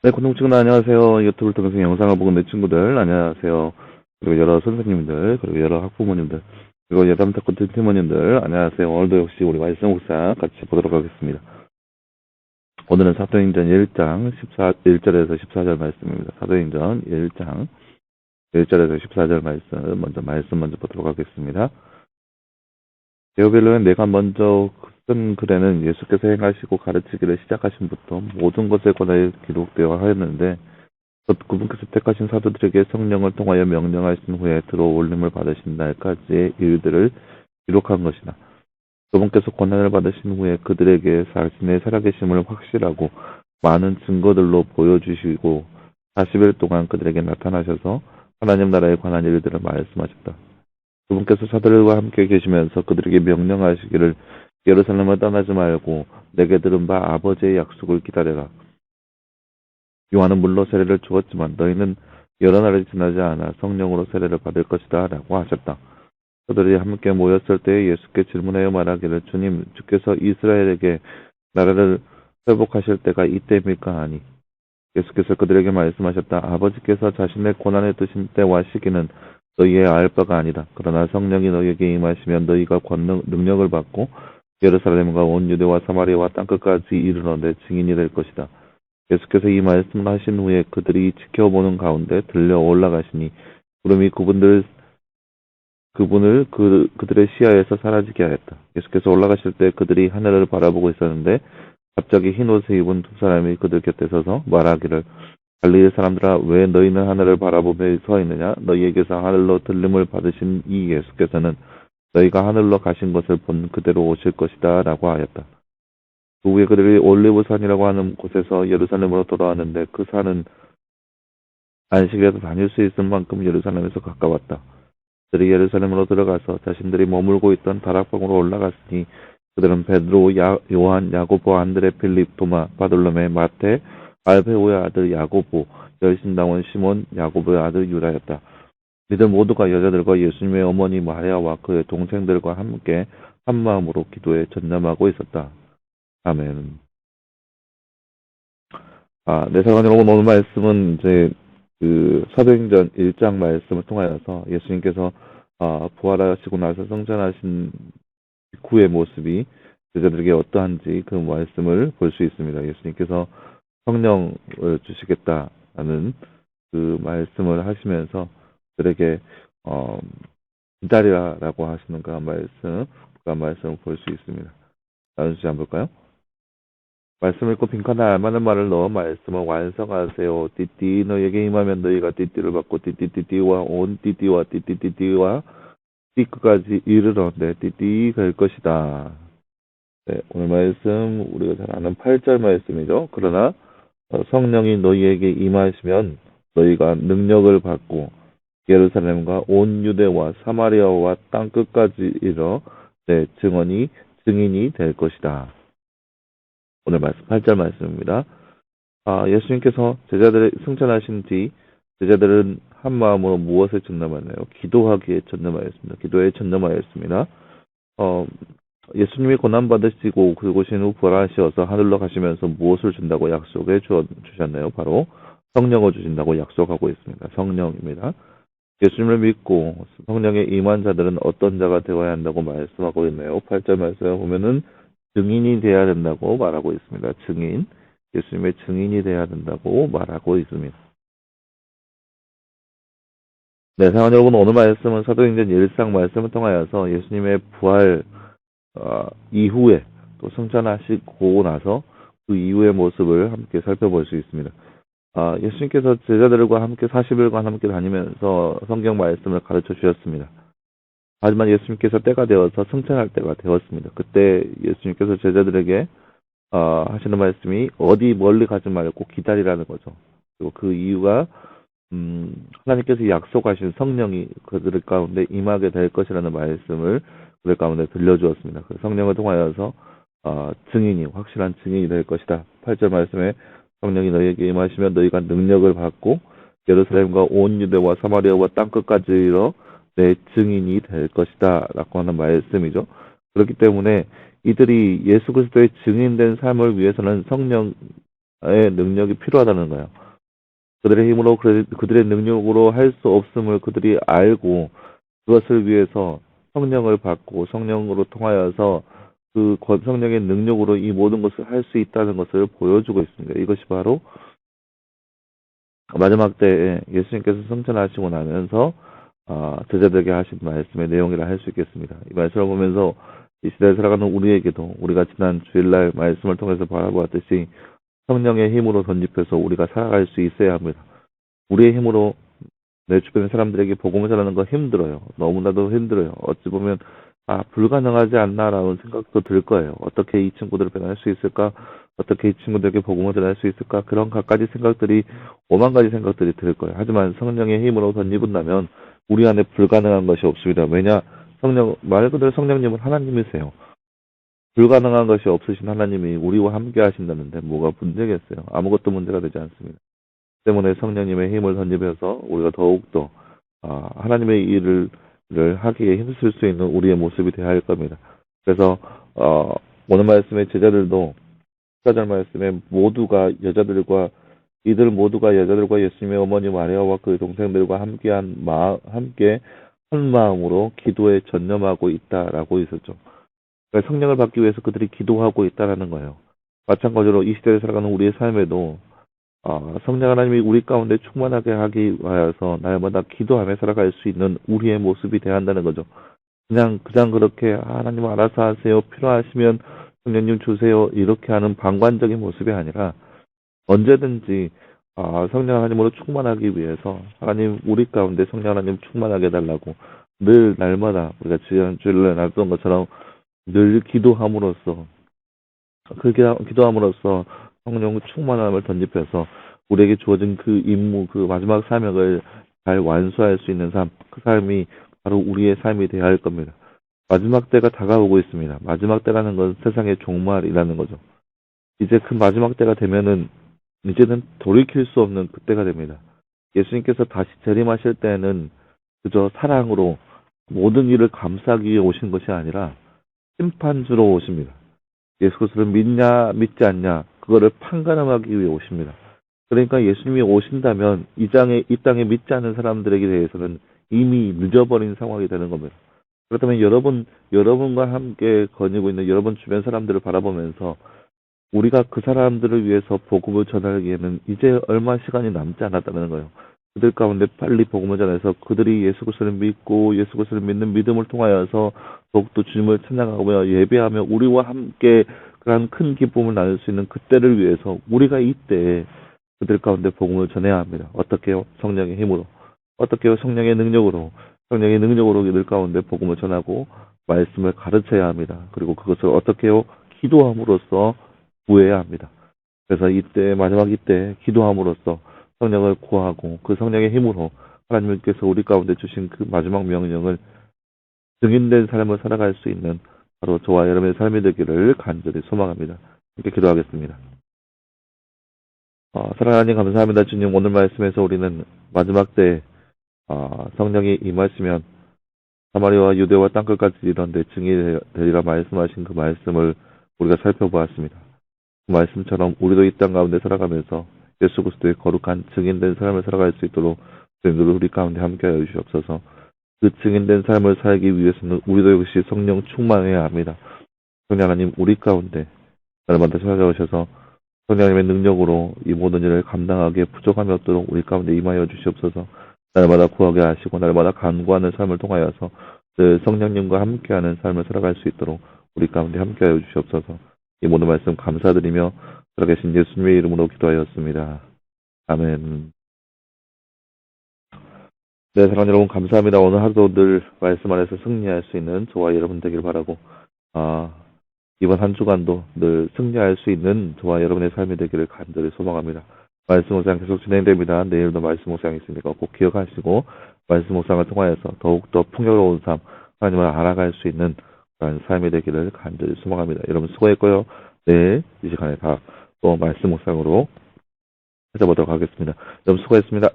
네, 공동친구들 안녕하세요. 유튜브를 통해서 영상을 보고 내 친구들 안녕하세요. 그리고 여러 선생님들, 그리고 여러 학부모님들, 그리고 예담탁구 팀원님들 안녕하세요. 오늘도 역시 우리 말씀 묵상 같이 보도록 하겠습니다. 오늘은 사도행전 1장 1절에서 14절 말씀입니다. 사도행전 1장 1절에서 14절 말씀 먼저 보도록 하겠습니다. 데오빌로는 내가 먼저 쓴 글에는 예수께서 행하시고 가르치기를 시작하신부터 모든 것에 관하여 기록되어 하였는데 곧 그분께서 택하신 사도들에게 성령을 통하여 명령하신 후에 들어올림을 받으신 날까지의 일들을 기록한 것이다. 그분께서 고난을 받으신 후에 그들에게 자신의 살아계심을 확실하고 많은 증거들로 보여주시고 40일 동안 그들에게 나타나셔서 하나님 나라에 관한 일들을 말씀하셨다. 그분께서 사도들과 함께 계시면서 그들에게 명령하시기를 예루살렘을 떠나지 말고 내게 들은 바 아버지의 약속을 기다려라. 요한은 물로 세례를 주었지만 너희는 여러 날이 지나지 않아 성령으로 세례를 받을 것이다 라고 하셨다. 그들이 함께 모였을 때 예수께 질문하여 말하기를 주님 주께서 이스라엘에게 나라를 회복하실 때가 이때입니까? 아니. 예수께서 그들에게 말씀하셨다. 아버지께서 자신의 고난에 드신 때와 시기는 너희의 알 바가 아니다. 그러나 성령이 너희에게 임하시면 너희가 능력을 받고 예루살렘과 온 유대와 사마리아와 땅끝까지 이르러 내 증인이 될 것이다. 예수께서 이 말씀을 하신 후에 그들이 지켜보는 가운데 들려 올라가시니 구름이 그들의 시야에서 사라지게 하였다. 예수께서 올라가실 때 그들이 하늘을 바라보고 있었는데 갑자기 흰 옷을 입은 두 사람이 그들 곁에 서서 말하기를 갈릴리 사람들아 왜 너희는 하늘을 바라보며 서 있느냐 너희에게서 하늘로 들림을 받으신 이 예수께서는 너희가 하늘로 가신 것을 본 그대로 오실 것이다 라고 하였다. 그 후에 그들이 올리브산이라고 하는 곳에서 예루살렘으로 돌아왔는데 그 산은 안식일에도 다닐 수 있을 만큼 예루살렘에서 가까웠다. 그들이 예루살렘으로 들어가서 자신들이 머물고 있던 다락방으로 올라갔으니 그들은 베드로, 요한, 야고보, 안드레, 필립, 도마, 바돌로메, 마테, 알베오의 아들 야고보, 열심당원 시몬, 야고보의 아들 유다였다. 이들 모두가 여자들과 예수님의 어머니 마리아와 그의 동생들과 함께 한마음으로 기도에 전념하고 있었다. 아멘. 네, 사랑하는 여러분, 오늘 말씀은 이제 사도행전 1장 말씀을 통하여서 예수님께서 부활하시고 나서 성전하신 후의 모습이 제자들에게 어떠한지 그 말씀을 볼 수 있습니다. 예수님께서 성령을 주시겠다라는 그 말씀을 하시면서 그들에게 기다리라라고 하시는 그 말씀을 볼 수 있습니다. 다른 주제 한번 볼까요? 말씀을 읽고 빈칸에 알맞는 말을 넣어 말씀을 완성하세요. 띠띠 너에게 임하면 너희가 띠띠를 받고 띠띠띠띠와 온 띠띠와 띠띠띠띠와 띠끝까지 이르러 내 띠띠 될 것이다. 네, 오늘 말씀 우리가 잘 아는 8절 말씀이죠. 그러나 성령이 너희에게 임하시면 너희가 능력을 받고 예루살렘과 온 유대와 사마리아와 땅끝까지 이르러 내 증인이 될 것이다. 오늘 말씀 8절 말씀입니다. 예수님께서 제자들을 승천하신 뒤 제자들은 한 마음으로 무엇에 전념하나요? 기도하기에 전념하였습니다. 기도에 전념하였습니다. 예수님이 고난받으시고 그러신 후 부활하셔서 하늘로 가시면서 무엇을 준다고 약속해 주셨나요? 바로 성령을 주신다고 약속하고 있습니다. 성령입니다. 예수님을 믿고 성령에 임한 자들은 어떤 자가 되어야 한다고 말씀하고 있나요? 8절 말씀에 보면은 증인이 되어야 된다고 말하고 있습니다. 증인. 예수님의 증인이 되어야 된다고 말하고 있습니다. 네, 사랑하는 여러분, 오늘 말씀은 사도행전 1장 말씀을 통하여서 예수님의 부활 이후에 또 승천하시고 나서 그 이후의 모습을 함께 살펴볼 수 있습니다. 예수님께서 제자들과 함께 40일간 함께 다니면서 성경 말씀을 가르쳐 주셨습니다. 하지만 예수님께서 때가 되어서 승천할 때가 되었습니다. 그때 예수님께서 제자들에게 하시는 말씀이 어디 멀리 가지 말고 기다리라는 거죠. 그리고 그 이유가 하나님께서 약속하신 성령이 그들 가운데 임하게 될 것이라는 말씀을 그들 가운데 들려주었습니다. 그 성령을 통하여서 확실한 증인이 될 것이다. 8절 말씀에 성령이 너희에게 임하시면 너희가 능력을 받고 예루살렘과 온 유대와 사마리아와 땅끝까지 이르러 내 증인이 될 것이다 라고 하는 말씀이죠. 그렇기 때문에 이들이 예수 그리스도의 증인된 삶을 위해서는 성령 능력이 필요하다는 거예요. 그들의 힘으로, 그들의 능력으로 할 수 없음을 그들이 알고 그것을 위해서 성령을 받고 성령으로 통하여서 그 성령의 능력으로 이 모든 것을 할 수 있다는 것을 보여주고 있습니다. 이것이 바로 마지막 때에 예수님께서 승천하시고 나면서 제자들에게 하신 말씀의 내용이라 할 수 있겠습니다. 이 말씀을 보면서 이 시대에 살아가는 우리에게도 우리가 지난 주일날 말씀을 통해서 바라보았듯이 성령의 힘으로 덧입혀서 우리가 살아갈 수 있어야 합니다. 우리의 힘으로 내 주변 사람들에게 복음을 전하는 거 힘들어요. 너무나도 힘들어요. 어찌 보면 불가능하지 않나라는 생각도 들 거예요. 어떻게 이 친구들을 변할 수 있을까? 어떻게 이 친구들에게 복음을 전할 수 있을까? 그런 갖가지 생각들이, 오만 가지 생각들이 들 거예요. 하지만 성령의 힘으로 덧입은다면 우리 안에 불가능한 것이 없습니다. 왜냐? 말 그대로 성령님은 하나님이세요. 불가능한 것이 없으신 하나님이 우리와 함께 하신다는데 뭐가 문제겠어요? 아무것도 문제가 되지 않습니다. 때문에 성령님의 힘을 덧입혀서 우리가 더욱더 하나님의 일을 하기에 힘쓸 수 있는 우리의 모습이 되어야 할 겁니다. 그래서 오늘 말씀의 제자들도 14절 말씀에 모두가 여자들과 이들 모두가 여자들과 예수님의 어머니 마리아와 그 동생들과 함께 한 마음으로 기도에 전념하고 있다라고 있었죠. 그러니까 성령을 받기 위해서 그들이 기도하고 있다라는 거예요. 마찬가지로 이 시대에 살아가는 우리의 삶에도 성령 하나님이 우리 가운데 충만하게 하기 위하여서 날마다 기도하며 살아갈 수 있는 우리의 모습이 되어야 한다는 거죠. 그냥 그렇게 하나님 알아서 하세요. 필요하시면 성령님 주세요. 이렇게 하는 방관적인 모습이 아니라 언제든지 성령 하나님으로 충만하기 위해서 하나님 우리 가운데 성령 하나님 충만하게 해달라고 늘 날마다 우리가 주일날 나눴던 것처럼 늘 기도함으로써 성령 충만함을 덧입혀서 우리에게 주어진 그 임무, 그 마지막 사명을 잘 완수할 수 있는 삶, 그 삶이 바로 우리의 삶이 되어야 할 겁니다. 마지막 때가 다가오고 있습니다. 마지막 때라는 건 세상의 종말이라는 거죠. 이제 그 마지막 때가 되면은 이제는 돌이킬 수 없는 그때가 됩니다. 예수님께서 다시 재림하실 때는 그저 사랑으로 모든 일을 감싸기 위해 오신 것이 아니라 심판주로 오십니다. 예수 그리스도를 믿냐 믿지 않냐 그거를 판가름하기 위해 오십니다. 그러니까 예수님이 오신다면 이 땅에 믿지 않는 사람들에게 대해서는 이미 늦어버린 상황이 되는 겁니다. 그렇다면 여러분과 함께 거니고 있는 여러분 주변 사람들을 바라보면서 우리가 그 사람들을 위해서 복음을 전하기에는 이제 얼마 시간이 남지 않았다는 거예요. 그들 가운데 빨리 복음을 전해서 그들이 예수 그리스도를 믿고 예수 그리스도를 믿는 믿음을 통하여서 더욱더 주님을 찬양하며 예배하며 우리와 함께 그러한 큰 기쁨을 나눌 수 있는 그때를 위해서 우리가 이때 그들 가운데 복음을 전해야 합니다. 어떻게요? 성령의 힘으로. 어떻게요? 성령의 능력으로 그들 가운데 복음을 전하고 말씀을 가르쳐야 합니다. 그리고 그것을 어떻게요? 기도함으로써 구해야 합니다. 그래서 이때 마지막 이때 기도함으로써 성령을 구하고 그 성령의 힘으로 하나님께서 우리 가운데 주신 그 마지막 명령을 증인된 삶을 살아갈 수 있는 바로 저와 여러분의 삶이 되기를 간절히 소망합니다. 이렇게 기도하겠습니다. 사랑하는 하나님 감사합니다. 주님 오늘 말씀에서 우리는 마지막 때 성령이 임하시면 사마리아와 유대와 땅끝까지 이르는데 증인이 되리라 말씀하신 그 말씀을 우리가 살펴보았습니다. 그 말씀처럼 우리도 이 땅 가운데 살아가면서 예수 그리스도의 거룩한 증인된 삶을 살아갈 수 있도록 주님들 우리 가운데 함께하여 주시옵소서. 그 증인된 삶을 살기 위해서는 우리도 역시 성령 충만해야 합니다. 성령 하나님 우리 가운데 날마다 찾아오셔서 성령님의 능력으로 이 모든 일을 감당하기에 부족함이 없도록 우리 가운데 임하여 주시옵소서. 날마다 구하게 하시고 날마다 간구하는 삶을 통하여서 늘 성령님과 함께하는 삶을 살아갈 수 있도록 우리 가운데 함께하여 주시옵소서. 이 모든 말씀 감사드리며 살아계신 예수님의 이름으로 기도하였습니다. 아멘. 네, 사랑하는 여러분 감사합니다. 오늘 하루도 늘 말씀 안에서 승리할 수 있는 저와 여러분 되길 바라고 이번 한 주간도 늘 승리할 수 있는 저와 여러분의 삶이 되기를 간절히 소망합니다. 말씀 묵상 계속 진행됩니다. 내일도 말씀 묵상이 있으니까 꼭 기억하시고 말씀 묵상을 통하여서 더욱더 풍요로운 삶, 하나님을 알아갈 수 있는 그런 삶이 되기를 간절히 소망합니다. 여러분 수고했고요. 내일 이 시간에 다 또 말씀 묵상으로 찾아보도록 하겠습니다. 여러분 수고했습니다.